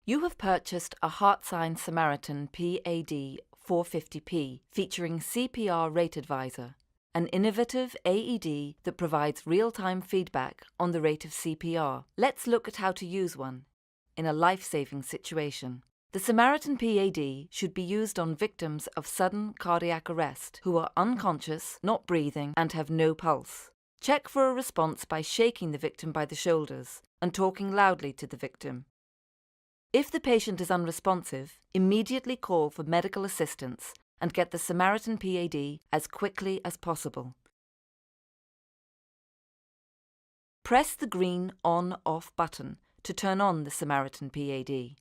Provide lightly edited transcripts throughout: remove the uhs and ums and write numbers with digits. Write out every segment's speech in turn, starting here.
You have purchased a HeartSine Samaritan PAD 450p featuring CPR Rate Advisor, an innovative AED that provides real-time feedback on the rate of CPR. Let's look at how to use one in a life-saving situation. The Samaritan PAD should be used on victims of sudden cardiac arrest who are unconscious, not breathing, and have no pulse. Check for a response by shaking the victim by the shoulders and talking loudly to the victim. If the patient is unresponsive, immediately call for medical assistance and get the Samaritan PAD as quickly as possible. Press the green on/off button to turn on the Samaritan PAD.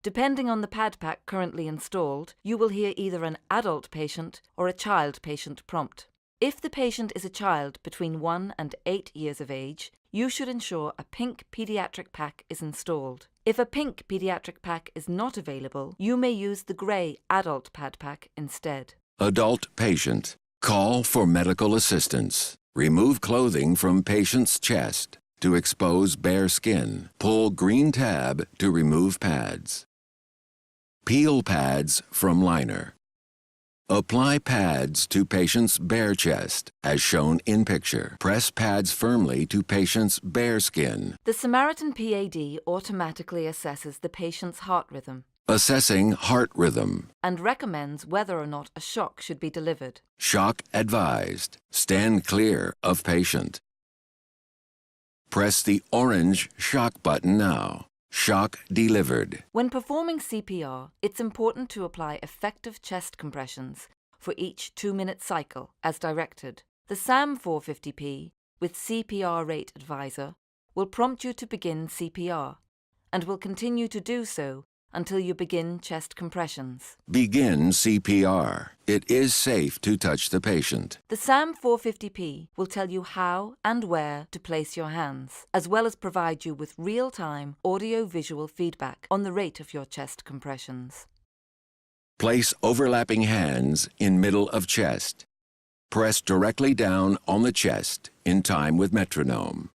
Depending on the pad pack currently installed, you will hear either an adult patient or a child patient prompt. If the patient is a child between 1 and 8 years of age, you should ensure a pink pediatric pack is installed. If a pink pediatric pack is not available, you may use the grey adult pad pack instead. Adult patient. Call for medical assistance. Remove clothing from patient's chest to expose bare skin. Pull green tab to remove pads. Peel pads from liner. Apply pads to patient's bare chest, as shown in picture. Press pads firmly to patient's bare skin. The Samaritan PAD automatically assesses the patient's heart rhythm. Assessing heart rhythm. And recommends whether or not a shock should be delivered. Shock advised. Stand clear of patient. Press the orange shock button now. Shock delivered. When performing CPR, it's important to apply effective chest compressions for each 2-minute cycle as directed. The SAM 450p with CPR Rate Advisor will prompt you to begin CPR and will continue to do so until you begin chest compressions. Begin CPR. It is safe to touch the patient. The SAM 450p will tell you how and where to place your hands, as well as provide you with real-time audio-visual feedback on the rate of your chest compressions. Place overlapping hands in middle of chest. Press directly down on the chest in time with metronome.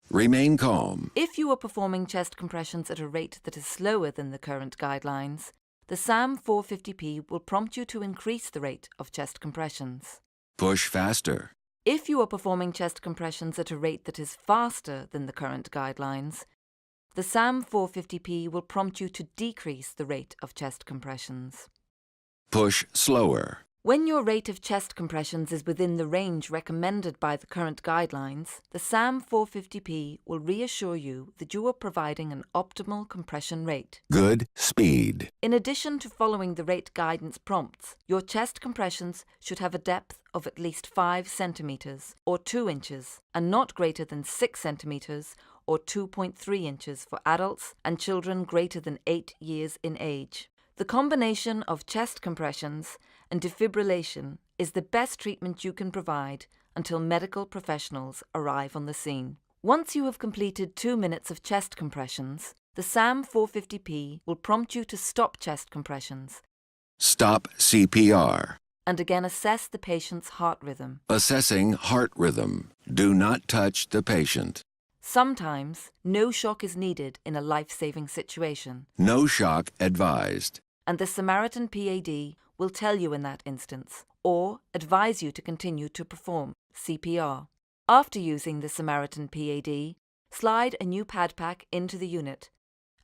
Remain calm. If you are performing chest compressions at a rate that is slower than the current guidelines, the SAM 450p will prompt you to increase the rate of chest compressions. Push faster. If you are performing chest compressions at a rate that is faster than the current guidelines, the SAM 450p will prompt you to decrease the rate of chest compressions. Push slower. When your rate of chest compressions is within the range recommended by the current guidelines, the SAM 450p will reassure you that you are providing an optimal compression rate. Good speed. In addition to following the rate guidance prompts, your chest compressions should have a depth of at least 5 centimeters or 2 inches and not greater than 6 centimeters or 2.3 inches for adults and children greater than 8 years in age. The combination of chest compressions and defibrillation is the best treatment you can provide until medical professionals arrive on the scene. Once you have completed 2 minutes of chest compressions, the SAM 450p will prompt you to stop chest compressions. Stop CPR. And again assess the patient's heart rhythm. Assessing heart rhythm. Do not touch the patient. Sometimes, no shock is needed in a life-saving situation. No shock advised. And the Samaritan PAD will tell you in that instance, or advise you to continue to perform CPR. After using the Samaritan PAD, slide a new pad pack into the unit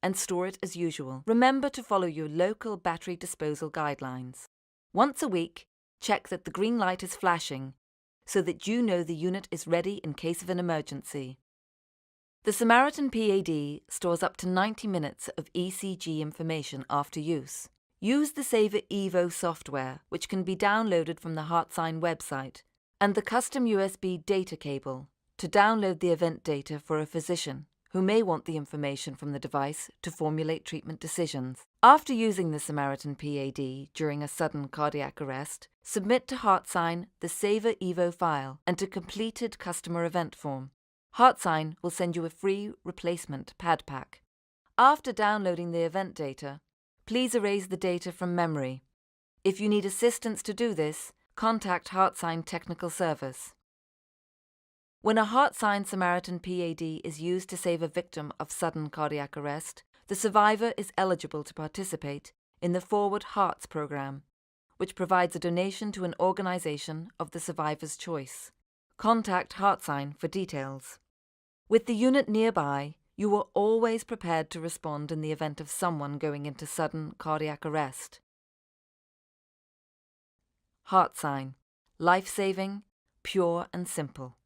and store it as usual. Remember to follow your local battery disposal guidelines. Once a week, check that the green light is flashing so that you know the unit is ready in case of an emergency. The Samaritan PAD stores up to 90 minutes of ECG information after use. Use the Saver Evo software, which can be downloaded from the HeartSine website, and the custom USB data cable to download the event data for a physician who may want the information from the device to formulate treatment decisions. After using the Samaritan PAD during a sudden cardiac arrest, submit to HeartSine the Saver Evo file and a completed customer event form. HeartSine will send you a free replacement pad pack. After downloading the event data, please erase the data from memory. If you need assistance to do this, contact HeartSine Technical Service. When a HeartSine Samaritan PAD is used to save a victim of sudden cardiac arrest, the survivor is eligible to participate in the Forward Hearts program, which provides a donation to an organization of the survivor's choice. Contact HeartSine for details. With the unit nearby, you are always prepared to respond in the event of someone going into sudden cardiac arrest. HeartSine. Life-saving, pure and simple.